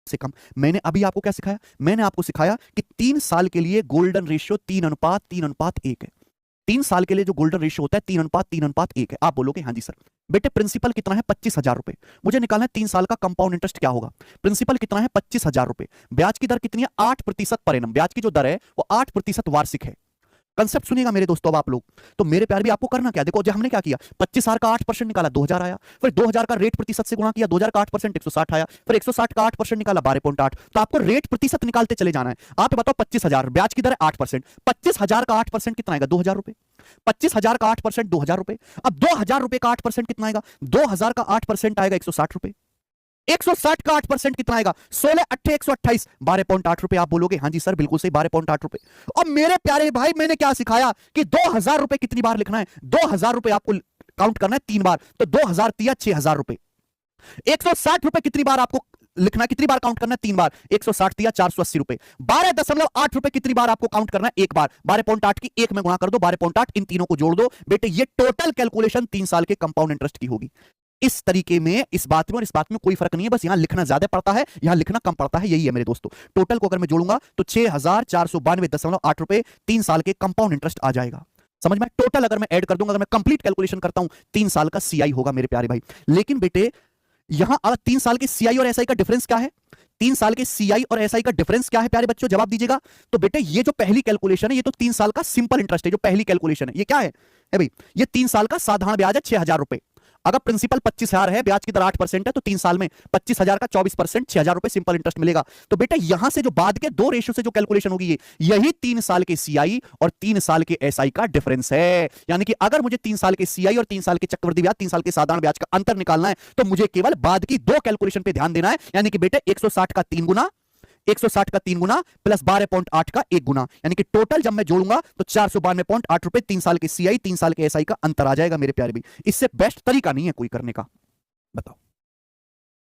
से कम। मैंने अभी आपको क्या सिखाया? मैंने आपको सिखाया कि 3 साल के लिए गोल्डन रेशियो 3:3:1 है। 3 साल के लिए जो गोल्डन रेशियो होता है 3:3:1 है। आप बोलोगे हाँ जी सर। बेटे प्रिंसिपल कितना है? 25,000 रुपए। मुझे निकालना है 3 साल का कंपाउंड इंटरेस्ट क्या होगा। प्रिंसिपल कितना है? 25,000 रुपए। ब्याज की दर कितनी है? 8% पर एनम। ब्याज की जो दर है वो 8% वार्षिक है। कंसेप्ट सुनिएगा मेरे दोस्तों। अब आप लोग तो मेरे प्यार भी आपको करना क्या, देखो जो हमने क्या किया, 25,000 का 8% निकाला 2,000 आया, फिर 2,000 का रेट प्रतिशत से गुणा किया, 2,000 का 8% 160 आया, फिर 160 का 8% निकाला 12.8। तो आपको रेट प्रतिशत निकालते चले जाना है। आप बताओ 25,000 ब्याज की दर है 8%, 25,000 का 8% कितना आएगा? 2,000 रुपए। 25,000 का 8% 2,000 रुपए। अब 2,000 रुपए का 8% कितना आएगा? 2,000 का 8% आएगा 160 रुपए। 160 का 8% कितना आएगा? 16 8 128, 12.8 रुपए। आप बोलोगे हाँ जी सर बिल्कुल सही, 12.8 रुपए। और मेरे प्यारे भाई मैंने क्या सिखाया कि 2,000 रुपए कितनी बार लिखना है? 2,000 रुपए आपको काउंट करना है 3 बार, तो 2,000 तिया 6,000 रुपए। 160 रुपए कितनी बार आपको लिखना है, कितनी बार काउंट करना है? 3 बार, 160 तिया 480 रुपए। 12.8 रुपए कितनी बार आपको काउंट करना है? 1 बार। 12.8 की 1 में गुणा कर दो, 12.8, इन तीनों को जोड़ दो बेटे, ये टोटल कैलकुलेशन 3 साल के कंपाउंड इंटरेस्ट की होगी। इस तरीके में इस बात में और इस बात में कोई फर्क नहीं है, बस यहां लिखना ज्यादा पड़ता है, यहां लिखना कम पड़ता है, यही है मेरे दोस्तों। टोटल को अगर मैं जोड़ूंगा तो 6,492.8 रुपए 3 साल के कंपाउंड इंटरेस्ट आ जाएगा। समझ में? टोटल अगर मैं ऐड कर दूंगा, अगर मैं कंप्लीट कैलकुलेशन करता हूं, 3 साल का सीआई होगा मेरे प्यारे भाई। लेकिन बेटे यहां 3 साल के सीआई और एसआई का डिफरेंस क्या है? 3 साल के सीआई और एसआई का डिफरेंस क्या है प्यारे बच्चों? जवाब दीजिएगा। तो बेटे ये जो पहली कैलकुलेशन है ये तो 3 साल का सिंपल इंटरेस्ट है। जो पहली कैलकुलेशन है ये क्या है भाई? ये 3 साल का साधारण ब्याज है 6,000 रुपए। अगर प्रिंसिपल 25,000 है, ब्याज की दर 8% है, तो 3 साल में 25,000 का 24%, 6,000 रुपए सिंपल इंटरेस्ट मिलेगा। तो बेटा यहां से जो बाद के दो रेशियो से जो कैलकुलेशन होगी यही 3 साल के सीआई और 3 साल के एसआई का डिफरेंस है। यानी कि अगर मुझे 3 साल के सीआई और 3 साल के चक्रवृद्धि ब्याज, 3 साल के साधारण ब्याज का अंतर निकालना है, तो मुझे केवल बाद की दो कैलकुलेशन पे ध्यान देना है। यानी कि बेटे 160 का 3 गुना, 160 का 3 गुना प्लस 12.8 का 1 गुना, यानी कि टोटल जब मैं जोड़ूंगा तो 492.8 रुपए 3 साल के सीआई 3 साल के एसआई का अंतर आ जाएगा मेरे प्यारे भी। इससे बेस्ट तरीका नहीं है कोई करने का, बताओ।